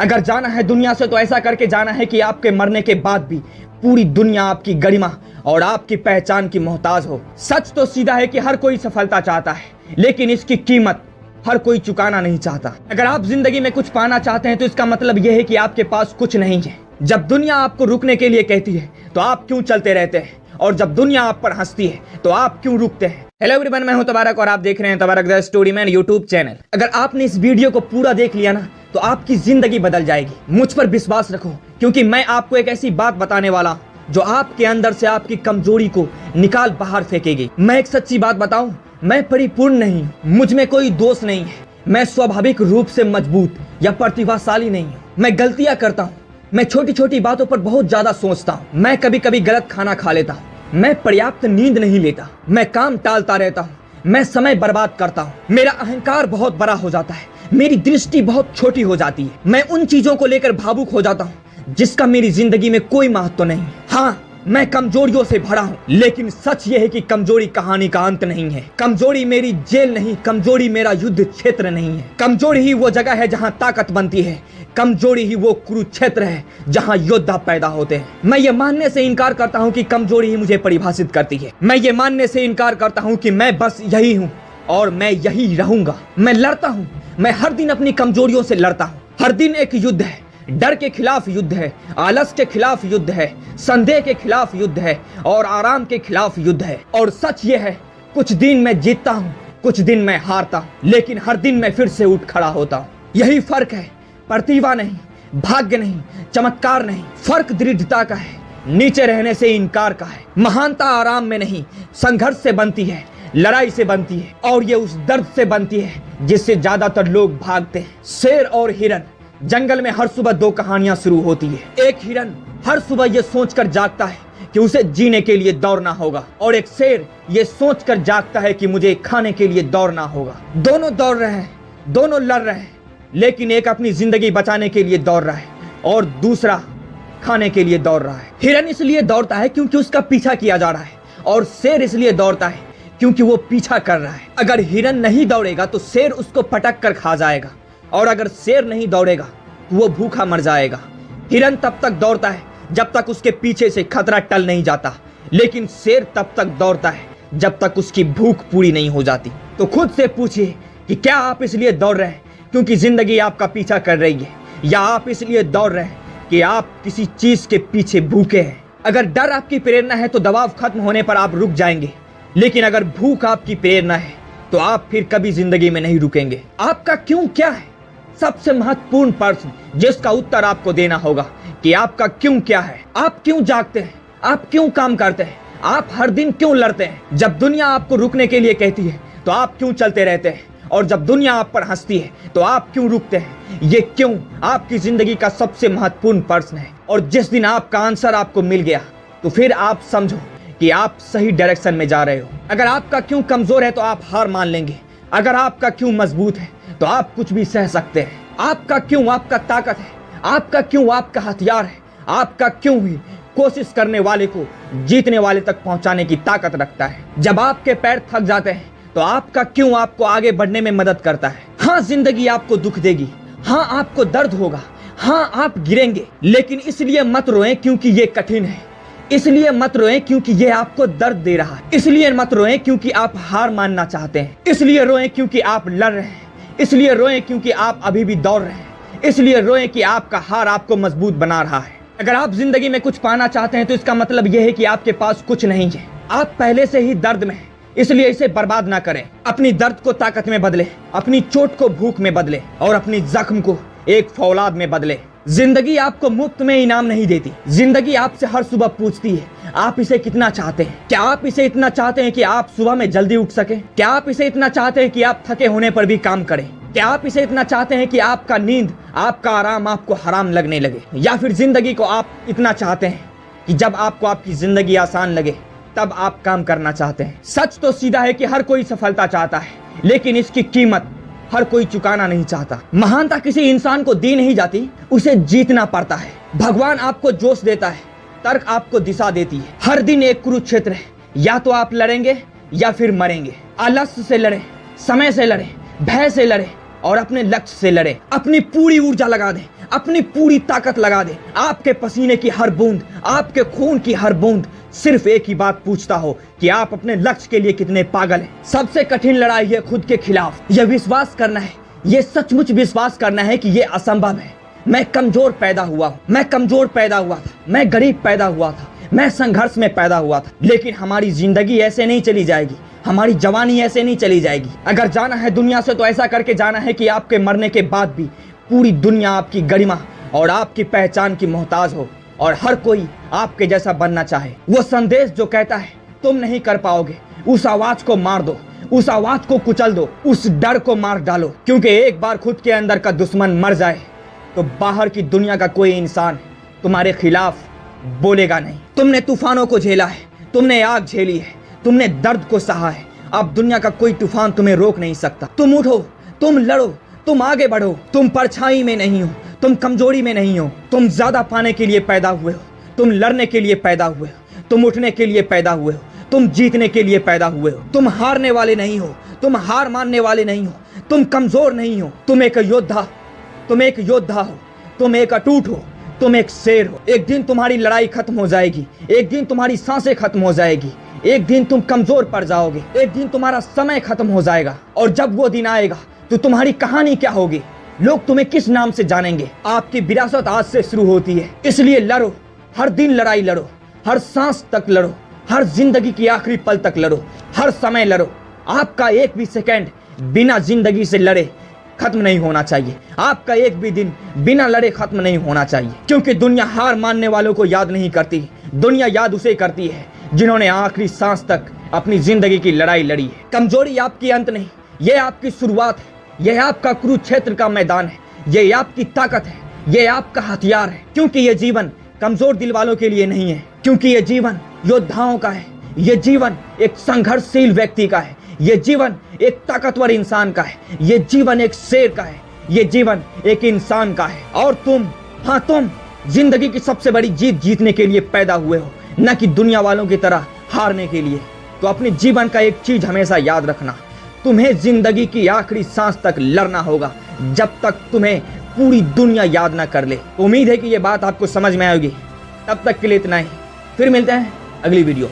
अगर जाना है दुनिया से तो ऐसा करके जाना है कि आपके मरने के बाद भी पूरी दुनिया आपकी गरिमा और आपकी पहचान की मोहताज हो। सच तो सीधा है कि हर कोई सफलता चाहता है, लेकिन इसकी कीमत हर कोई चुकाना नहीं चाहता। अगर आप जिंदगी में कुछ पाना चाहते हैं तो इसका मतलब यह है कि आपके पास कुछ नहीं है। जब दुनिया आपको रुकने के लिए कहती है तो आप क्यों चलते रहते हैं, और जब दुनिया आप पर हंसती है तो आप क्यों रुकते हैं। हेलो एवरीवन, मैं हूं तबारक और आप देख रहे हैं तबारक the story man YouTube channel. अगर आपने इस वीडियो को पूरा देख लिया ना तो आपकी जिंदगी बदल जाएगी। मुझ पर विश्वास रखो, क्योंकि मैं आपको एक ऐसी बात बताने वाला हूं जो आपके अंदर से आपकी कमजोरी को निकाल बाहर फेंकेगी। मैं एक सच्ची बात बताऊं, मैं परिपूर्ण नहीं हूं, मुझ में कोई दोष नहीं है, मैं स्वाभाविक रूप से मजबूत या प्रतिभाशाली नहीं हूं। मैं गलतियां करता हूं, मैं छोटी छोटी बातों पर बहुत ज्यादा सोचता हूं, मैं कभी कभी गलत खाना खा लेता हूं, मैं पर्याप्त नींद नहीं लेता, मैं काम टालता रहता हूँ, मैं समय बर्बाद करता हूँ, मेरा अहंकार बहुत बड़ा हो जाता है, मेरी दृष्टि बहुत छोटी हो जाती है, मैं उन चीजों को लेकर भावुक हो जाता हूँ जिसका मेरी जिंदगी में कोई महत्व नहीं है। हाँ, मैं कमजोरियों से भरा हूँ, लेकिन सच ये है कि कमजोरी कहानी का अंत नहीं है। कमजोरी मेरी जेल नहीं, कमजोरी मेरा युद्ध क्षेत्र नहीं है। कमजोरी ही वो जगह है जहाँ ताकत बनती है, कमजोरी ही वो कुरुक्षेत्र है जहाँ योद्धा पैदा होते हैं। मैं ये मानने से इनकार करता हूँ कि कमजोरी ही मुझे परिभाषित करती है। मैं ये मानने से इनकार करता हूँ कि मैं बस यही हूँ और मैं यही रहूंगा। मैं लड़ता हूँ, मैं हर दिन अपनी कमजोरियों से लड़ता हूँ। हर दिन एक युद्ध है, डर के खिलाफ युद्ध है, आलस के खिलाफ युद्ध है, संदेह के खिलाफ युद्ध है और आराम के खिलाफ युद्ध है। और सच ये है, कुछ दिन मैं जीतता हूँ, कुछ दिन मैं हारता हूँ, लेकिन हर दिन मैं फिर से उठ खड़ा होता हूँ। यही फर्क है, प्रतिभा नहीं, भाग्य नहीं, चमत्कार नहीं, फर्क दृढ़ता का है, नीचे रहने से इनकार का है। महानता आराम में नहीं, संघर्ष से बनती है, लड़ाई से बनती है, और ये उस दर्द से बनती है जिससे ज्यादातर लोग भागते हैं। शेर और हिरन, जंगल में हर सुबह दो कहानियां शुरू होती है। एक हिरन हर सुबह ये सोचकर जागता है कि उसे जीने के लिए दौड़ना होगा, और एक शेर ये सोचकर जागता है कि मुझे खाने के लिए दौड़ना होगा। दोनों दौड़ रहे हैं, दोनों लड़ रहे हैं, लेकिन एक अपनी जिंदगी बचाने के लिए दौड़ रहा है और दूसरा खाने के लिए दौड़ रहा है। हिरन इसलिए दौड़ता है क्योंकि उसका पीछा किया जा रहा है, और शेर इसलिए दौड़ता है क्योंकि वो पीछा कर रहा है। अगर हिरन नहीं दौड़ेगा तो शेर उसको पटक कर खा जाएगा, और अगर शेर नहीं दौड़ेगा तो वो भूखा मर जाएगा। हिरन तब तक दौड़ता है जब तक उसके पीछे से खतरा टल नहीं जाता, लेकिन शेर तब तक दौड़ता है जब तक उसकी भूख पूरी नहीं हो जाती। तो खुद से पूछिए कि क्या आप इसलिए दौड़ रहे हैं क्योंकि जिंदगी आपका पीछा कर रही है, या आप इसलिए दौड़ रहे हैं कि आप किसी चीज के पीछे भूखे हैं। अगर डर आपकी प्रेरणा है तो दबाव खत्म होने पर आप रुक जाएंगे, लेकिन अगर भूख आपकी प्रेरणा है तो आप फिर कभी जिंदगी में नहीं रुकेंगे। आपका क्यों क्या है सबसे महत्वपूर्ण प्रश्न जिसका उत्तर आपको देना होगा कि आपका क्यों क्या है। आप क्यों जागते हैं, आप क्यों काम करते हैं, आप हर दिन क्यों लड़ते हैं। जब दुनिया आपको रुकने के लिए कहती है तो आप क्यों चलते रहते हैं, और जब दुनिया आप पर हंसती है तो आप क्यों रुकते हैं। ये क्यों आपकी जिंदगी का सबसे महत्वपूर्ण प्रश्न है, और जिस दिन आपका आंसर आपको मिल गया तो फिर आप समझो कि आप सही डायरेक्शन में जा रहे हो। अगर आपका क्यों कमजोर है तो आप हार मान लेंगे, अगर आपका क्यों मजबूत है तो आप कुछ भी सह सकते हैं। आपका क्यों आपका ताकत है, आपका क्यों आपका हथियार है, आपका क्यों ही कोशिश करने वाले को जीतने वाले तक पहुंचाने की ताकत रखता है। जब आपके पैर थक जाते हैं तो आपका क्यों आपको आगे बढ़ने में मदद करता है। हाँ, जिंदगी आपको दुख देगी, हाँ आपको दर्द होगा, हाँ आप गिरेंगे, लेकिन इसलिए मत रोएं क्योंकि ये कठिन है, इसलिए मत रोएं क्योंकि ये आपको दर्द दे रहा है, इसलिए मत रोएं क्योंकि आप हार मानना चाहते हैं, इसलिए रोएं क्योंकि आप लड़ रहे हैं, इसलिए रोएं क्योंकि आप अभी भी दौड़ रहे हैं, इसलिए रोएं कि आपका हार आपको मजबूत बना रहा है। अगर आप जिंदगी में कुछ पाना चाहते हैं तो इसका मतलब यह है कि आपके पास कुछ नहीं है। आप पहले से ही दर्द में हैं, इसलिए इसे बर्बाद ना करें। अपनी दर्द को ताकत में बदले, अपनी चोट को भूख में बदले, और अपनी जख्म को एक फौलाद में बदले। जिंदगी आपको मुफ्त में इनाम नहीं देती। जिंदगी आपसे हर सुबह पूछती है आप इसे कितना चाहते हैं। क्या आप इसे इतना चाहते हैं कि आप सुबह में जल्दी उठ सके? क्या आप इसे इतना चाहते हैं कि आप थके होने पर भी काम करें? क्या आप इसे इतना चाहते हैं कि आपका नींद, आपका आराम आपको हराम लगने लगे? या फिर जिंदगी को आप इतना चाहते हैं कि जब आपको आपकी जिंदगी आसान लगे तब आप काम करना चाहते हैं? सच तो सीधा है कि हर कोई सफलता चाहता है, लेकिन इसकी कीमत हर कोई चुकाना नहीं चाहता। महानता किसी इंसान को दी नहीं जाती, उसे जीतना पड़ता है। भगवान आपको जोश देता है, तर्क आपको दिशा देती है। हर दिन एक कुरुक्षेत्र है, या तो आप लड़ेंगे या फिर मरेंगे। आलस्य से लड़ें, समय से लड़ें, भय से लड़ें, और अपने लक्ष्य से लड़े, अपनी पूरी ऊर्जा लगा दें, अपनी पूरी ताकत लगा दें। आपके पसीने की हर बूंद, आपके खून की हर बूंद सिर्फ एक ही बात पूछता हो कि आप अपने लक्ष्य के लिए कितने पागल हैं। सबसे कठिन लड़ाई है खुद के खिलाफ। यह विश्वास करना है, यह सचमुच विश्वास करना है कि यह असंभव है। मैं कमजोर पैदा हुआ हूँ, मैं कमजोर पैदा हुआ था, मैं गरीब पैदा हुआ था, मैं संघर्ष में पैदा हुआ था, लेकिन हमारी जिंदगी ऐसे नहीं चली जाएगी, हमारी जवानी ऐसे नहीं चली जाएगी। अगर जाना है दुनिया से तो ऐसा करके जाना है कि आपके मरने के बाद भी पूरी दुनिया आपकी गरिमा और आपकी पहचान की मोहताज हो और हर कोई आपके जैसा बनना चाहे। वो संदेश जो कहता है तुम नहीं कर पाओगे, उस आवाज को मार दो, उस आवाज को कुचल दो, उस डर को मार डालो, क्योंकि एक बार खुद के अंदर का दुश्मन मर जाए तो बाहर की दुनिया का कोई इंसान तुम्हारे खिलाफ बोलेगा नहीं। तुमने तूफानों को झेला है, तुमने आग झेली है, तुमने दर्द को सहा है। अब दुनिया का कोई तूफान तुम्हें रोक नहीं सकता। तुम उठो, तुम लड़ो, तुम आगे बढ़ो। तुम परछाई में नहीं हो, तुम कमजोरी में नहीं हो। तुम ज्यादा पाने के लिए पैदा हुए हो, तुम लड़ने के लिए पैदा हुए हो, तुम उठने के लिए पैदा हुए हो, तुम जीतने के लिए पैदा हुए हो। तुम हारने वाले नहीं हो, तुम हार मानने वाले नहीं हो, तुम कमजोर नहीं हो। तुम एक योद्धा, तुम एक योद्धा हो, तुम एक अटूट हो, तुम एक शेर हो। एक दिन तुम्हारी लड़ाई खत्म हो जाएगी, एक दिन तुम्हारी सांसें खत्म हो जाएगी, एक दिन तुम कमजोर पड़ जाओगे, एक दिन तुम्हारा समय खत्म हो जाएगा। और जब वो दिन आएगा तो तुम्हारी कहानी क्या होगी, लोग तुम्हें किस नाम से जानेंगे। आपकी विरासत आज से शुरू होती है, इसलिए लड़ो, हर दिन लड़ाई लड़ो, हर सांस तक लड़ो, हर जिंदगी की आखिरी पल तक लड़ो, हर समय लड़ो। आपका एक भी सेकंड बिना जिंदगी से लड़े खत्म नहीं होना चाहिए। आपका एक भी दिन बिना लड़े खत्म नहीं होना चाहिए, क्योंकि दुनिया हार मानने वालों को याद नहीं करती। दुनिया याद उसे करती है जिन्होंने आखिरी सांस तक अपनी जिंदगी की लड़ाई लड़ी है। कमजोरी आपकी अंत नहीं, यह आपकी शुरुआत है। यह आपका कुरुक्षेत्र का मैदान है, यह आपकी ताकत है, यह आपका हथियार है। क्योंकि यह जीवन कमजोर दिल वालों के लिए नहीं है, क्योंकि यह जीवन योद्धाओं का है। यह जीवन एक संघर्षशील व्यक्ति का है, यह जीवन एक ताकतवर इंसान का है, यह जीवन एक शेर का है, यह जीवन एक इंसान का है। और तुम, हाँ तुम जिंदगी की सबसे बड़ी जीत जीतने के लिए पैदा हुए हो, न कि दुनिया वालों की तरह हारने के लिए। तो अपने जीवन का एक चीज हमेशा याद रखना, तुम्हें जिंदगी की आखिरी सांस तक लड़ना होगा, जब तक तुम्हें पूरी दुनिया याद ना कर ले। उम्मीद है कि ये बात आपको समझ में आएगी। तब तक के लिए इतना ही, फिर मिलते हैं अगली वीडियो।